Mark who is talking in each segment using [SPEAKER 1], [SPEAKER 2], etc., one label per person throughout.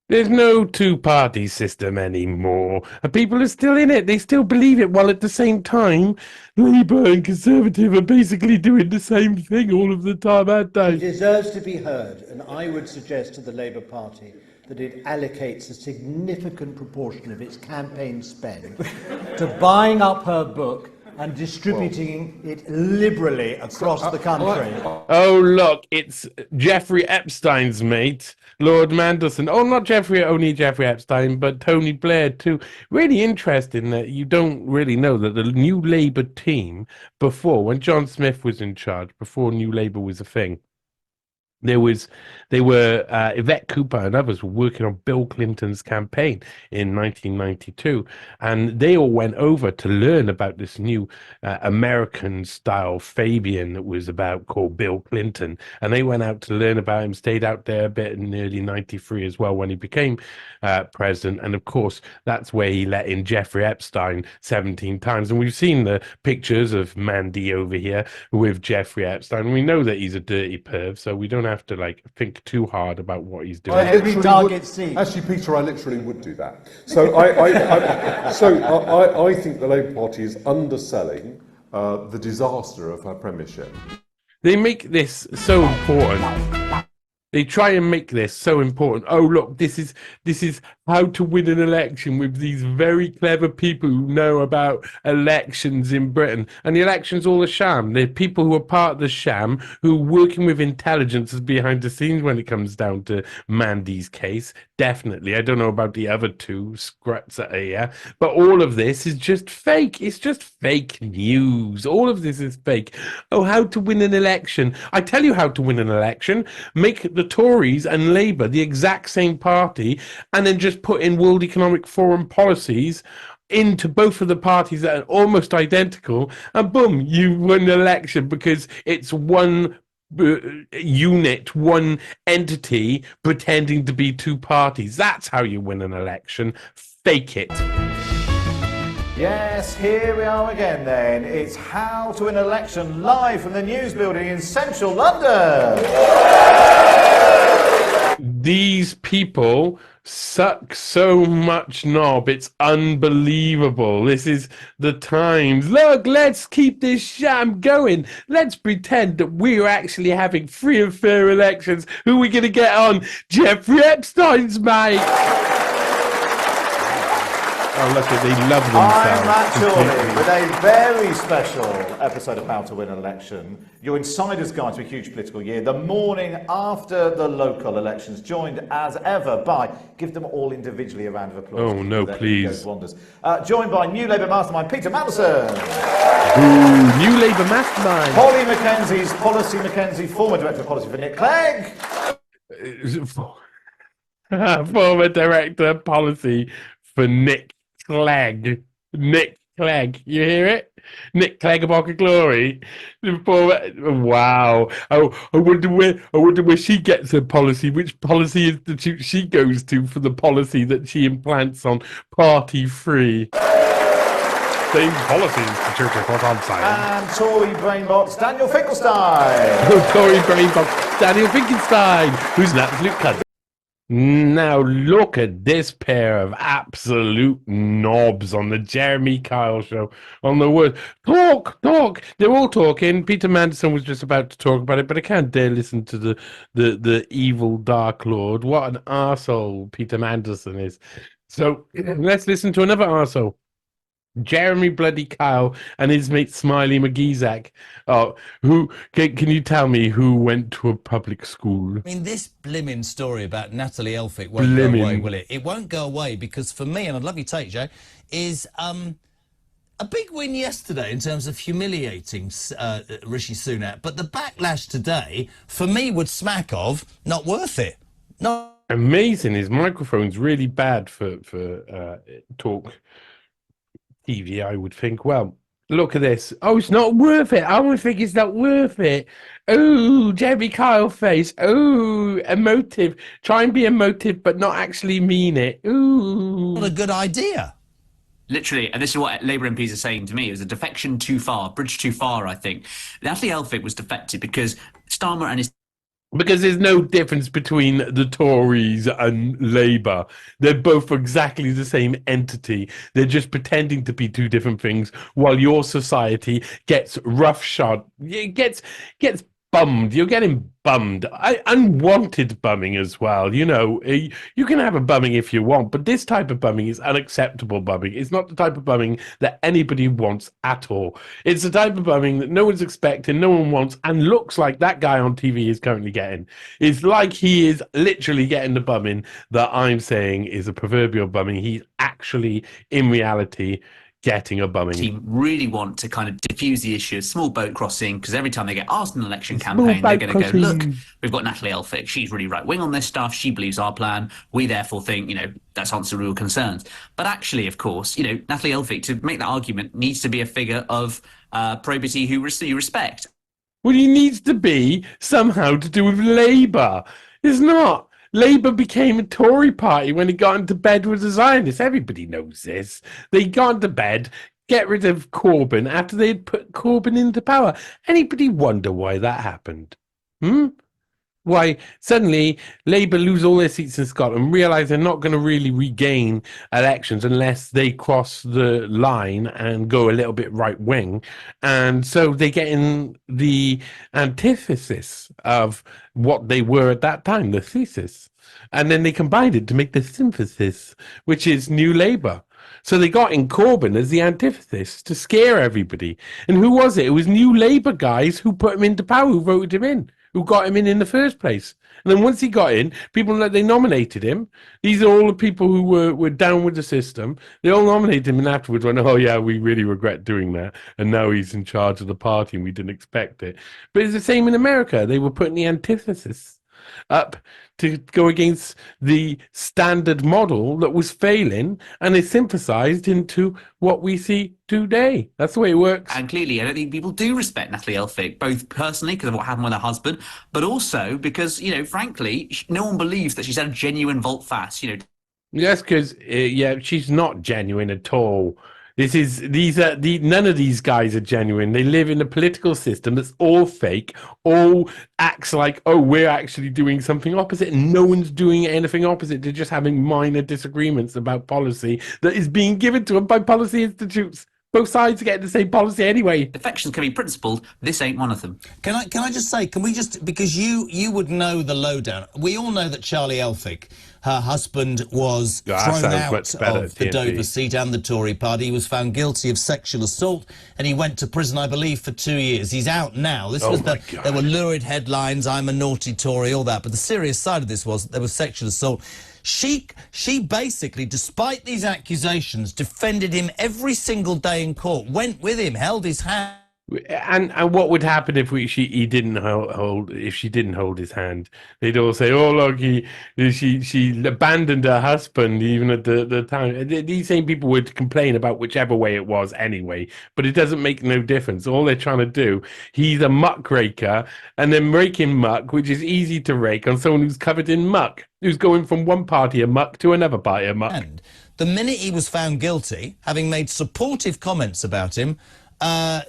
[SPEAKER 1] There's no two-party system anymore. And people are still in it. They still believe it, while at the same time, Labour and Conservative are basically doing the same thing all of the time, aren't
[SPEAKER 2] He
[SPEAKER 1] they?
[SPEAKER 2] deserves to be heard, and I would suggest to the Labour Party that it allocates a significant proportion of its campaign spend to buying up her book and distributing it liberally across the country.
[SPEAKER 1] Oh, look, it's Jeffrey Epstein's mate, Lord Mandelson. Oh, not only Jeffrey Epstein, but Tony Blair too. Really interesting that you don't really know that the New Labour team, before, when John Smith was in charge, before New Labour was a thing, there was they were Yvette Cooper and others were working on Bill Clinton's campaign in 1992, and they all went over to learn about this new American style Fabian that was about called Bill Clinton, and they went out to learn about him, stayed out there a bit in early 93 as well when he became president, and of course that's where he let in Jeffrey Epstein 17 times, and we've seen the pictures of Mandy over here with Jeffrey Epstein. We know that he's a dirty perv, so we don't have to like think too hard about what he's doing.
[SPEAKER 2] Every target seat.
[SPEAKER 3] Actually, Peter, I literally would do that. So I think the Labour Party is underselling the disaster of her premiership.
[SPEAKER 1] They make this so important. They try and make this so important. Oh, look, this is how to win an election with these very clever people who know about elections in Britain. And the election's all a sham. They're people who are part of the sham, who are working with intelligence behind the scenes when it comes down to Mandy's case. Definitely. I don't know about the other two scruts that are here, but all of this is just fake. It's just fake news. All of this is fake. Oh, how to win an election. I tell you how to win an election. Make the Tories and Labour the exact same party, and then just put in World Economic Forum policies into both of the parties that are almost identical, and boom, you win an election because it's one unit, one entity pretending to be two parties. That's how you win an election. Fake it.
[SPEAKER 4] Yes, here we are again then. It's How to Win an Election live from the News Building in central London.
[SPEAKER 1] These people suck so much knob, it's unbelievable. This is the Times. Look, let's keep this sham going. Let's pretend that we're actually having free and fair elections. Who are we going to get on? Jeffrey Epstein's mate. Oh, look, they love themselves.
[SPEAKER 4] I'm Matt Chorley with a very special episode of How to Win an Election, your insider's guide to a huge political year, the morning after the local elections, joined as ever by, give them all individually a round of applause.
[SPEAKER 1] Oh, no, please.
[SPEAKER 4] Joined by New Labour Mastermind Peter Mandelson.
[SPEAKER 1] Ooh, New Labour Mastermind.
[SPEAKER 4] Holly Mackenzie's Policy Mackenzie, former Director of Policy for Nick Clegg.
[SPEAKER 1] Former Director of Policy for Nick Clegg. Nick Clegg. You hear it? Nick Clegg of Pocket Glory. Wow. Oh, I wonder where she gets her policy. Which policy institute she goes to for the policy that she implants on Party Free. Same policy institute is what I'm saying.
[SPEAKER 4] And Tory Brainbox Daniel Finkelstein.
[SPEAKER 1] Oh, Tory Brainbox Daniel Finkelstein, who's an absolute cunt. Now look at this pair of absolute knobs on the Jeremy Kyle show on the word. Talk. They're all talking. Peter Mandelson was just about to talk about it, but I can't dare listen to the evil Dark Lord. What an arsehole Peter Mandelson is. So let's listen to another arsehole. Jeremy bloody Kyle and his mate Smiley McGeezak. Oh, who can you tell me who went to a public school?
[SPEAKER 5] I mean, this blimmin' story about Natalie Elphicke won't go away, will it? It won't go away because for me, and I'd love you to take, Joe, is a big win yesterday in terms of humiliating Rishi Sunak, but the backlash today, for me, would smack of not worth it. Not
[SPEAKER 1] amazing. His microphone's really bad for talk TV, I would think. Well, look at this. Oh, it's not worth it. I would think it's not worth it. Oh, Jeremy Kyle face. Oh, emotive. Try and be emotive, but not actually mean it. Ooh.
[SPEAKER 5] a good idea.
[SPEAKER 6] Literally, and this is what Labour MPs are saying to me, it was a defection too far, bridge too far, I think. Natalie Elphicke was defected because Starmer and his
[SPEAKER 1] Because there's no difference between the Tories and Labour. They're both exactly the same entity. They're just pretending to be two different things while your society gets roughshod, it gets bummed. You're getting bummed. Unwanted bumming as well. You know, you can have a bumming if you want, but this type of bumming is unacceptable bumming. It's not the type of bumming that anybody wants at all. It's the type of bumming that no one's expecting, no one wants, and looks like that guy on TV is currently getting. It's like he is literally getting the bumming that I'm saying is a proverbial bumming. He's actually, in reality, getting a bumming.
[SPEAKER 6] Team really want to kind of diffuse the issue of small boat crossing, because every time they get asked in an election campaign, they're going to go, look, we've got Natalie Elphicke. She's really right wing on this stuff. She believes our plan. We therefore think, that's answer real concerns. But actually, of course, Natalie Elphicke, to make that argument, needs to be a figure of probity who you respect.
[SPEAKER 1] Well, he needs to be somehow to do with Labour. It's not. Labour became a Tory party when it got into bed with the Zionists. Everybody knows this. They got into bed, get rid of Corbyn after they'd put Corbyn into power. Anybody wonder why that happened? Why suddenly Labour lose all their seats in Scotland, realise they're not going to really regain elections unless they cross the line and go a little bit right wing, and so they get in the antithesis of what they were at that time, the thesis, and then they combined it to make the synthesis, which is New Labour. So they got in Corbyn as the antithesis to scare everybody. And who was it? It was New Labour guys who put him into power, who voted him in, who got him in the first place. And then once he got in, they nominated him. These are all the people who were down with the system. They all nominated him, and afterwards went, oh, yeah, we really regret doing that. And now he's in charge of the party, and we didn't expect it. But it's the same in America. They were putting the antithesis up to go against the standard model that was failing, and they synthesized into what we see today. That's the way it works.
[SPEAKER 6] And clearly, I don't think people do respect Natalie Elphicke, both personally because of what happened with her husband, but also because, frankly, no one believes that she's had a genuine volte-face,
[SPEAKER 1] Yes, because she's not genuine at all. None of these guys are genuine. They live in a political system that's all fake, all acts like, oh, we're actually doing something opposite, and no one's doing anything opposite. They're just having minor disagreements about policy that is being given to them by policy institutes. Both sides are getting the same policy anyway.
[SPEAKER 6] Defections can be principled. This ain't one of them.
[SPEAKER 5] Can I just say, because you would know the lowdown. We all know that Charlie Elphicke, her husband, was thrown out of the Dover seat and the Tory party. He was found guilty of sexual assault, and he went to prison, I believe, for 2 years. He's out now. There were lurid headlines, I'm a naughty Tory, all that. But the serious side of this was there was sexual assault. She basically, despite these accusations, defended him every single day in court, went with him, held his hand.
[SPEAKER 1] And what would happen if she didn't hold his hand? They'd all say, "Oh, look, she abandoned her husband even at the time." These same people would complain about whichever way it was anyway, but it doesn't make no difference. All they're trying to do, he's a muckraker, and then raking muck, which is easy to rake on someone who's covered in muck, who's going from one party of muck to another party of muck.
[SPEAKER 5] And the minute he was found guilty, having made supportive comments about him,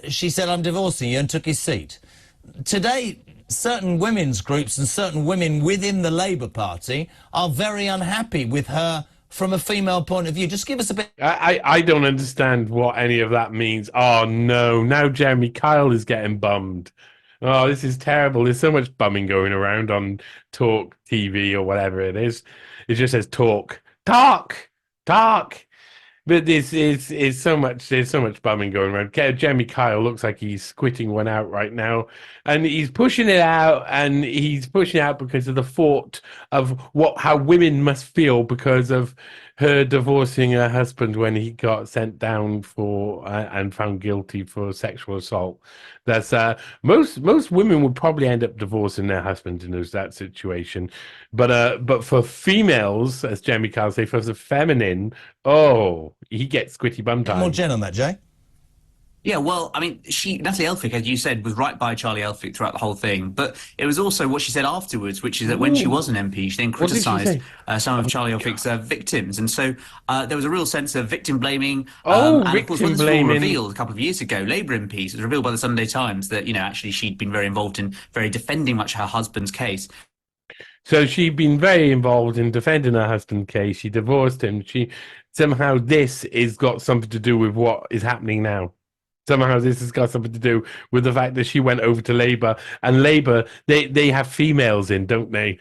[SPEAKER 5] she said, I'm divorcing you, and took his seat. Today, certain women's groups and certain women within the Labour Party are very unhappy with her from a female point of view. Just give us a bit...
[SPEAKER 1] I don't understand what any of that means. Oh, no. Now Jeremy Kyle is getting bummed. Oh, this is terrible. There's so much bumming going around on Talk TV or whatever it is. It just says talk. Talk! Talk! But there's so much bumming going around. Jeremy Kyle looks like he's squitting one out right now, and he's pushing it out, and he's pushing it out because of the thought of how women must feel because of her divorcing her husband when he got sent down for and found guilty for sexual assault. That's most women would probably end up divorcing their husbands in that situation, but for females, as Jeremy Kyle say, for the feminine, oh, he gets squitty bum time.
[SPEAKER 5] More Jen on that, Jay.
[SPEAKER 6] Yeah, well, I mean, Natalie Elphicke, as you said, was right by Charlie Elphicke throughout the whole thing. But it was also what she said afterwards, which is that when she
[SPEAKER 1] Ooh,
[SPEAKER 6] was an MP, she then
[SPEAKER 1] what did she
[SPEAKER 6] criticised
[SPEAKER 1] say?
[SPEAKER 6] some of
[SPEAKER 1] Oh,
[SPEAKER 6] Charlie
[SPEAKER 1] God.
[SPEAKER 6] Elphicke's victims. And so there was a real sense of victim blaming.
[SPEAKER 1] Oh,
[SPEAKER 6] And of course, when
[SPEAKER 1] victim
[SPEAKER 6] this was all
[SPEAKER 1] blaming.
[SPEAKER 6] revealed a couple of years ago, Labour MPs, it was revealed by the Sunday Times that, actually she'd been very involved in very defending much her husband's case.
[SPEAKER 1] So she'd been very involved in defending her husband's case. She divorced him. She somehow this is got something to do with what is happening now. Somehow this has got something to do with the fact that she went over to Labour, and Labour they have females in, don't they?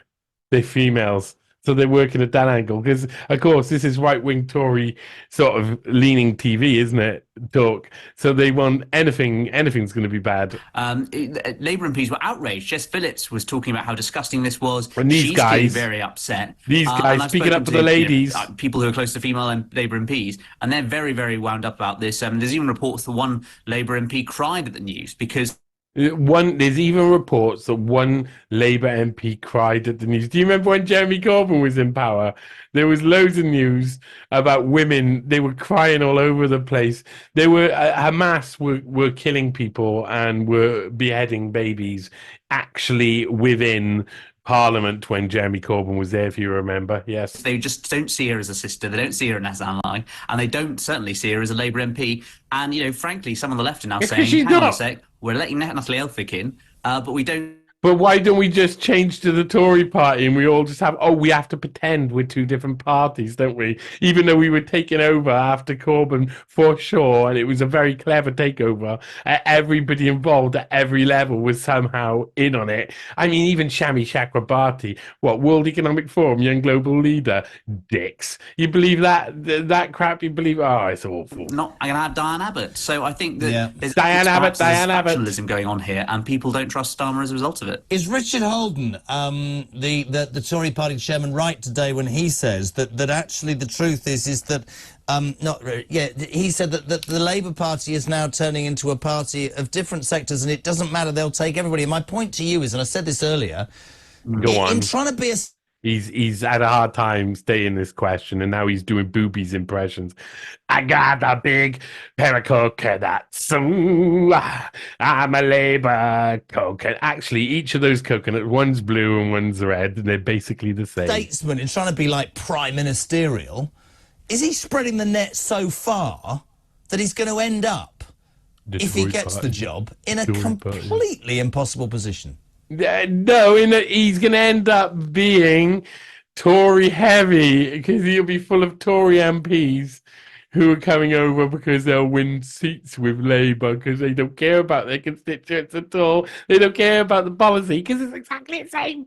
[SPEAKER 1] They're females. So they're working at that angle because, of course, this is right-wing Tory sort of leaning TV, isn't it? Talk. So they want anything's going to be bad.
[SPEAKER 6] Labour MPs were outraged. Jess Phillips was talking about how disgusting this was.
[SPEAKER 1] And these
[SPEAKER 6] She's clearly
[SPEAKER 1] guys,
[SPEAKER 6] very upset.
[SPEAKER 1] these
[SPEAKER 6] And
[SPEAKER 1] guys
[SPEAKER 6] I've
[SPEAKER 1] speaking
[SPEAKER 6] spoken
[SPEAKER 1] up for
[SPEAKER 6] to,
[SPEAKER 1] the ladies.
[SPEAKER 6] people who are close to female Labour MPs, and they're very, very wound up about this. There's even reports that one Labour MP cried at the news because
[SPEAKER 1] There's even reports that one Labour MP cried at the news. Do you remember when Jeremy Corbyn was in power? There was loads of news about women. They were crying all over the place. They were Hamas were killing people and were beheading babies actually within Parliament when Jeremy Corbyn was there, if you remember. Yes.
[SPEAKER 6] they just don't see her as a sister, they don't see her as an ally, and they don't certainly see her as a Labour MP. And, frankly, some on the left are now saying,
[SPEAKER 1] she's
[SPEAKER 6] hang on a
[SPEAKER 1] not.
[SPEAKER 6] sec, we're letting Natalie Elphicke in, but we don't.
[SPEAKER 1] But why don't we just change to the Tory party and we all just we have to pretend we're two different parties, don't we? Even though we were taken over after Corbyn for sure, and it was a very clever takeover. Everybody involved at every level was somehow in on it. I mean, even Shami Chakrabarti, World Economic Forum, young global leader, dicks. You believe that crap? You believe? Oh, it's awful.
[SPEAKER 6] I'm going to have Diane Abbott. So I think that there's
[SPEAKER 1] Diane Abbott
[SPEAKER 6] factionalism going on here, and people don't trust Starmer as a result of it.
[SPEAKER 5] Is Richard Holden, the Tory party chairman, right today when he says that actually the truth is that he said that the Labour Party is now turning into a party of different sectors and it doesn't matter, they'll take everybody. And my point to you is, and I said this earlier,
[SPEAKER 1] Go on.
[SPEAKER 5] in trying to be a
[SPEAKER 1] He's had a hard time staying this question, and now he's doing Boobies impressions. I got a big pair of coconuts. Ooh, I'm a Labour coconut. Actually, each of those coconuts, one's blue and one's red, and they're basically the same.
[SPEAKER 5] Statesman in trying to be like prime ministerial, is he spreading the net so far that he's going to end up, if he gets the job, in a completely impossible position?
[SPEAKER 1] No, he's going to end up being Tory heavy because he'll be full of Tory MPs who are coming over because they'll win seats with Labour because they don't care about their constituents at all. They don't care about the policy because it's exactly the same.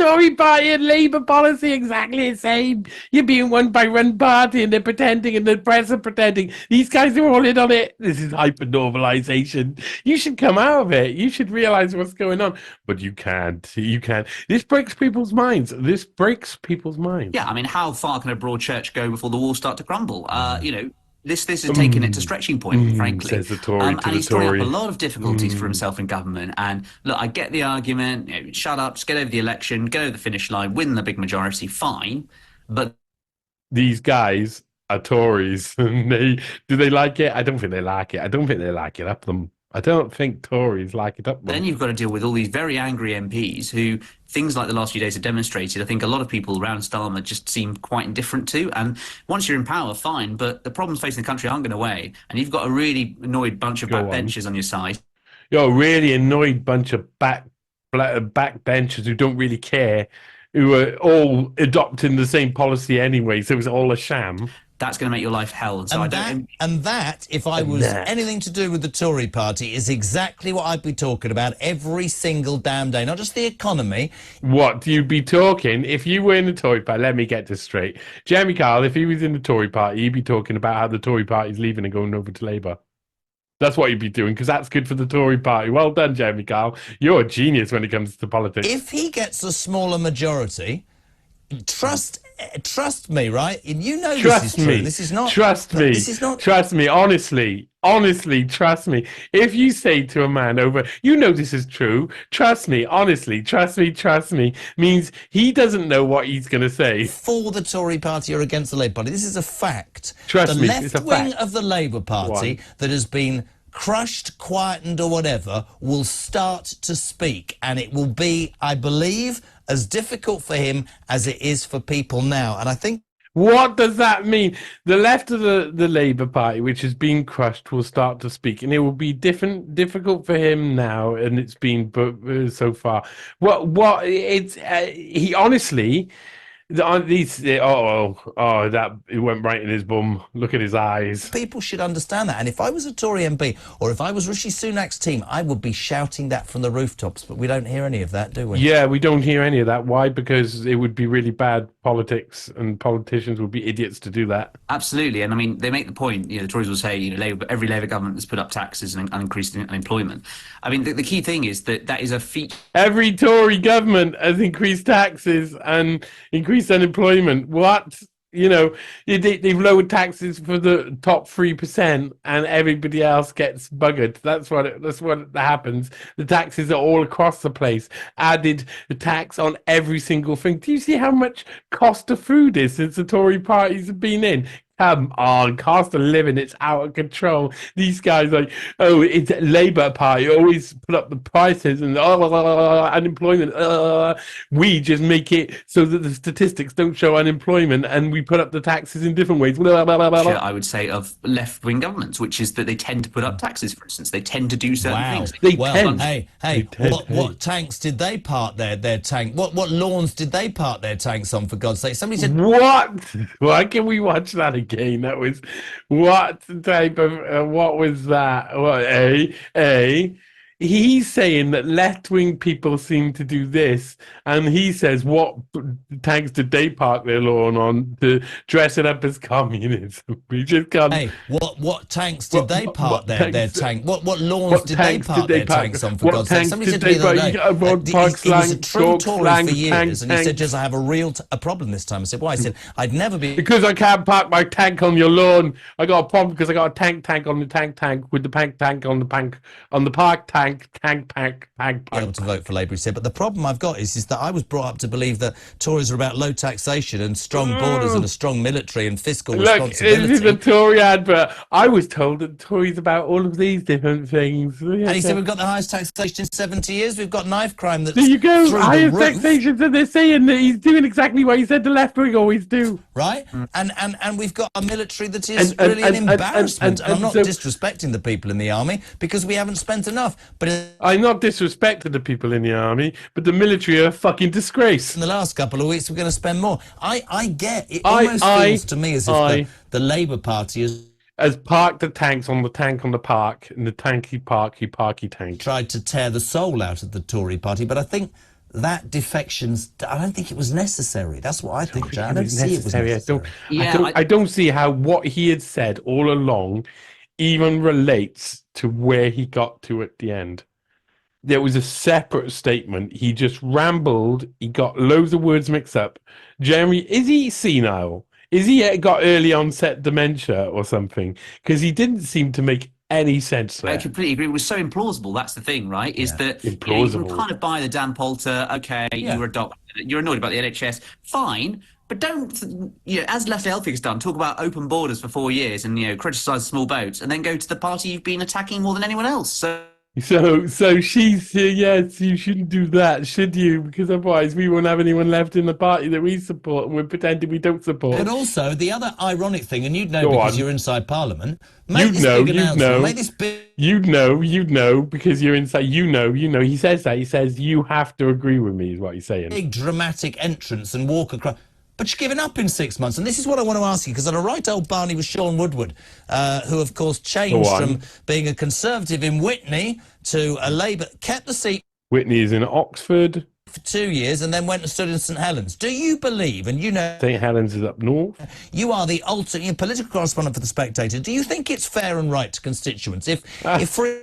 [SPEAKER 1] Tory party and Labour policy exactly the same. You're being won by one party and they're pretending and the press are pretending. These guys are all in on it. This is hyper-normalisation. You should come out of it. You should realise what's going on. But you can't. You can't. This breaks people's minds. Yeah,
[SPEAKER 6] I mean, how far can a broad church go before the walls start to crumble? This is taking it to stretching point, frankly.
[SPEAKER 1] Says the Tory
[SPEAKER 6] and he's throwing up a lot of difficulties for himself in government. And look, I get the argument. Shut up, just get over the election, get over the finish line, win the big majority, fine. But
[SPEAKER 1] these guys are Tories. And do they like it? I don't think they like it. I don't think they like it up them. I don't think Tories like it up them.
[SPEAKER 6] Then you've got to deal with all these very angry MPs who things like the last few days have demonstrated. I think a lot of people around Starmer just seem quite indifferent to. And once you're in power, fine, but the problems facing the country aren't going away. And you've got a really annoyed bunch of backbenchers on your side.
[SPEAKER 1] You're a really annoyed bunch of backbenchers who don't really care, who are all adopting the same policy anyway, so it's all a sham.
[SPEAKER 6] That's going to make your life hell. And so
[SPEAKER 5] that, if I was anything to do with the Tory party, is exactly what I'd be talking about every single damn day, not just the economy.
[SPEAKER 1] What you'd be talking if you were in the Tory party? Let me get this straight. Jeremy Kyle, if he was in the Tory party, he'd be talking about how the Tory party's leaving and going over to Labour. That's what he'd be doing, because that's good for the Tory party. Well done, Jeremy Kyle. You're a genius when it comes to politics.
[SPEAKER 5] If he gets a smaller majority, trust me, right? You know this is true. This is not.
[SPEAKER 1] Trust me.
[SPEAKER 5] This is not.
[SPEAKER 1] Trust me. Honestly, trust me. If you say to a man over, this is true. Trust me. Honestly, trust me. Means he doesn't know what he's going to say.
[SPEAKER 5] For the Tory party or against the Labour Party, this is a fact.
[SPEAKER 1] Trust me, it's a fact.
[SPEAKER 5] The left wing of the Labour Party that has been crushed, quietened or whatever, will start to speak, and it will be, I believe, as difficult for him as it is for people now. And I think...
[SPEAKER 1] What does that mean? The left of the Labour Party, which has been crushed, will start to speak, and it will be difficult for him now, and it's been so far. He honestly... that it went right in his bum. Look at his eyes.
[SPEAKER 5] People should understand that. And if I was a Tory MP, or if I was Rishi Sunak's team, I would be shouting that from the rooftops. But we don't hear any of that, do we?
[SPEAKER 1] Yeah, we don't hear any of that. Why? Because it would be really bad politics, and politicians would be idiots to do that.
[SPEAKER 6] Absolutely. And I mean, they make the point, the Tories will say, every Labour government has put up taxes and increased unemployment. I mean, the key thing is that is a feature.
[SPEAKER 1] Every Tory government has increased taxes and increased unemployment. What? They've lowered taxes for the top 3%, and everybody else gets buggered. That's what happens. The taxes are all across the place. Added the tax on every single thing. Do you see how much cost of food is since the Tory parties have been in? Come on, cost of living, it's out of control. These guys it's Labour Party, always put up the prices and unemployment. We just make it so that the statistics don't show unemployment, and we put up the taxes in different ways.
[SPEAKER 6] I would say of left-wing governments, which is that they tend to put up taxes, for instance. They tend to do certain things.
[SPEAKER 5] What tanks did they park their tank? What lawns did they park their tanks on, for God's sake? Somebody said...
[SPEAKER 1] What? Why can we watch that again? That was what type of what was that? What he's saying that left-wing people seem to do this, and he says what tanks did they park their lawn on to dress it up as communism? We just can't.
[SPEAKER 5] Hey, what tanks did they park their tank? What lawns did they park their tanks on, for God's sake? Somebody said to me the other day, he was a true Tory for years, and he said, "Just I have a problem this time." I said, "Why?" He said, "I'd never be..."
[SPEAKER 1] Because I can't park my tank on your lawn. I got a problem because I got a tank on the tank with the tank on the park tank.
[SPEAKER 5] Able to vote for Labour, he said. But the problem I've got is that I was brought up to believe that Tories are about low taxation and strong borders and a strong military and fiscal responsibility.
[SPEAKER 1] This is a Tory advert. I was told that Tories about all of these different things.
[SPEAKER 5] And he said we've got the highest taxation in 70 years. We've got knife crime that's
[SPEAKER 1] there you go, highest
[SPEAKER 5] the roof.
[SPEAKER 1] Taxation. So they're saying that he's doing exactly what he said the left wing always do.
[SPEAKER 5] Right? And we've got a military that is really an embarrassment. And I'm not disrespecting the people in the army, because we haven't spent enough. But
[SPEAKER 1] I'm not disrespecting the people in the army, but the military are a fucking disgrace.
[SPEAKER 5] In the last couple of weeks, we're going to spend more. I get it. Almost feels to me as if the Labour Party
[SPEAKER 1] has parked the tanks on the tank on the park, in the parky tank.
[SPEAKER 5] Tried to tear the soul out of the Tory party, but I think that defection's... I don't think it was necessary. That's what I think, John. I don't see it was necessary.
[SPEAKER 1] I don't see how what he had said all along even relates to where he got to at the end. There was a separate statement. He just rambled. He got loads of words mixed up. Jeremy, is he senile? Is he got early onset dementia or something? Because he didn't seem to make any sense there.
[SPEAKER 6] I completely agree. It was so implausible. That's the thing, right? Is that you can kind of buy the Dan Poulter, okay, you're a doctor, you're annoyed about the NHS, fine. But don't, as Leslie Elphick's done, talk about open borders for 4 years and, criticise small boats, and then go to the party you've been attacking more than anyone else.
[SPEAKER 1] So she's yes, you shouldn't do that, should you? Because otherwise we won't have anyone left in the party that we support, and we're pretending we don't support.
[SPEAKER 5] But also, the other ironic thing, and you'd know because you're inside Parliament, you'd know, because you're inside, he says that, he says, you have to agree with me, is what he's saying. Big dramatic entrance and walk across... But you're giving up in 6 months. And this is what I want to ask you, because on a right old Barney was Sean Woodward, who, of course, changed from being a Conservative in Witney to a Labour, kept the seat.
[SPEAKER 1] Witney is in Oxford.
[SPEAKER 5] For 2 years, and then went and stood in St Helens. Do you believe, and
[SPEAKER 1] St Helens is up north.
[SPEAKER 5] You are the ultimate political correspondent for The Spectator. Do you think it's fair and right to constituents? If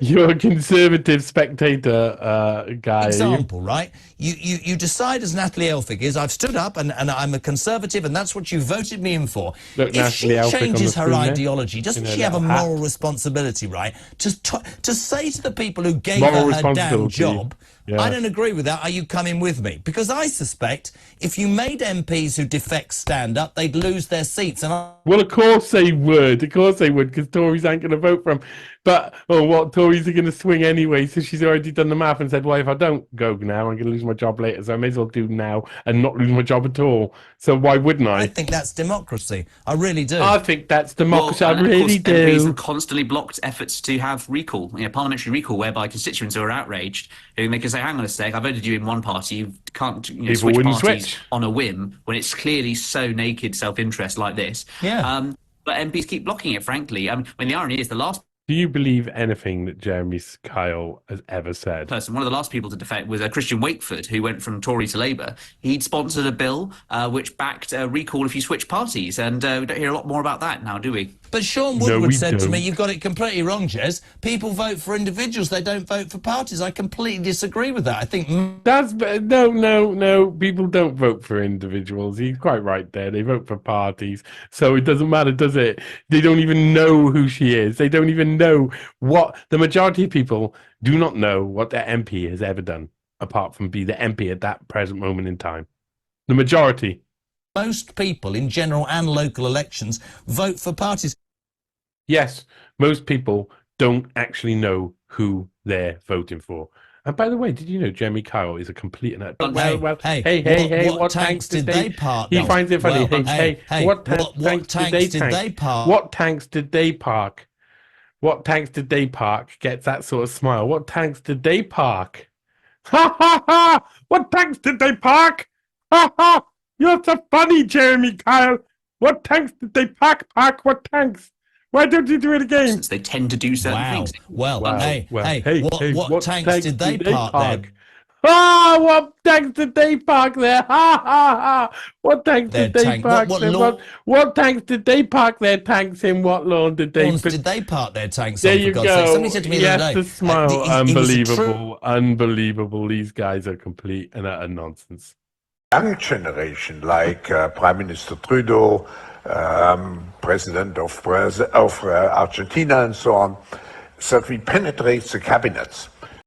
[SPEAKER 1] you're a Conservative Spectator guy.
[SPEAKER 5] Example, right? You decide, as Natalie Elphicke is, I've stood up and I'm a Conservative, and that's what you voted me in for.
[SPEAKER 1] Look,
[SPEAKER 5] if she changes her ideology, doesn't she have a moral
[SPEAKER 1] hat.
[SPEAKER 5] Responsibility, right? To say to the people who gave her damn job, I don't agree with that. Are you coming with me? Because I suspect if you made MPs who defect stand up, they'd lose their seats.
[SPEAKER 1] Well, of course they would. Of course they would, because Tories aren't going to vote for them. But what Tories are going to swing anyway? So she's already done the math and said, "Well, if I don't go now, I'm going to lose my job later. So I may as well do now and not lose my job at all. So why wouldn't I?"
[SPEAKER 5] I think that's democracy. I really do.
[SPEAKER 1] I think that's democracy.
[SPEAKER 6] Well,
[SPEAKER 1] I
[SPEAKER 6] and of
[SPEAKER 1] really
[SPEAKER 6] course, MPs
[SPEAKER 1] do.
[SPEAKER 6] have constantly blocked efforts to have recall, parliamentary recall, whereby constituents who are outraged, who they can say, "Hang on a sec, I voted you in one party, you can't
[SPEAKER 1] People
[SPEAKER 6] switch
[SPEAKER 1] wouldn't
[SPEAKER 6] parties
[SPEAKER 1] switch.
[SPEAKER 6] on a whim when it's clearly so naked self-interest like this."
[SPEAKER 5] Yeah.
[SPEAKER 6] But MPs keep blocking it, frankly. I mean, the irony is the last
[SPEAKER 1] Do you believe anything that Jeremy Kyle has ever said?
[SPEAKER 6] one of the last people to defect was Christian Wakeford, who went from Tory to Labour. He'd sponsored a bill which backed recall if you switch parties, and we don't hear a lot more about that now, do we?
[SPEAKER 5] But Sean
[SPEAKER 1] No,
[SPEAKER 5] Woodward
[SPEAKER 1] we
[SPEAKER 5] said to me,
[SPEAKER 1] don't.
[SPEAKER 5] "You've got it completely wrong, Jez. People vote for individuals, they don't vote for parties." I completely disagree with that. I think
[SPEAKER 1] That's no. People don't vote for individuals. He's quite right there. They vote for parties, so it doesn't matter, does it? They don't even know who she is. They don't even know what the majority of people do not know what their MP has ever done, apart from be the MP at that present moment in time. The majority.
[SPEAKER 5] most people in general and local elections vote for parties.
[SPEAKER 1] Yes, most people don't actually know who they're voting for. And by the way, did you know Jeremy Kyle is a complete and utter... Hey, what tanks did they
[SPEAKER 5] park?
[SPEAKER 1] He finds it funny. What
[SPEAKER 5] tanks did they park?
[SPEAKER 1] What tanks did they park? What tanks did they park? Gets that sort of smile. What tanks did they park? Ha ha ha! What tanks did they park? Ha ha! You're so funny, Jeremy Kyle. What tanks did they park? What tanks? Why don't you do it again?
[SPEAKER 6] Since they tend to do certain things.
[SPEAKER 5] What tanks did they park there?
[SPEAKER 1] Ah, what tanks did they park there? Ha ha ha! What tanks did they park there? What tanks did they park their tanks in? What lawn did they?
[SPEAKER 5] Did they park their tanks
[SPEAKER 1] there
[SPEAKER 5] on?
[SPEAKER 1] You
[SPEAKER 5] for God's
[SPEAKER 1] go.
[SPEAKER 5] sake? Somebody said to me the other day.
[SPEAKER 1] The smile. Unbelievable. Unbelievable. These guys are complete and utter nonsense.
[SPEAKER 7] Young generation, like Prime Minister Trudeau, President of Argentina, and so on, that we penetrate the cabinets.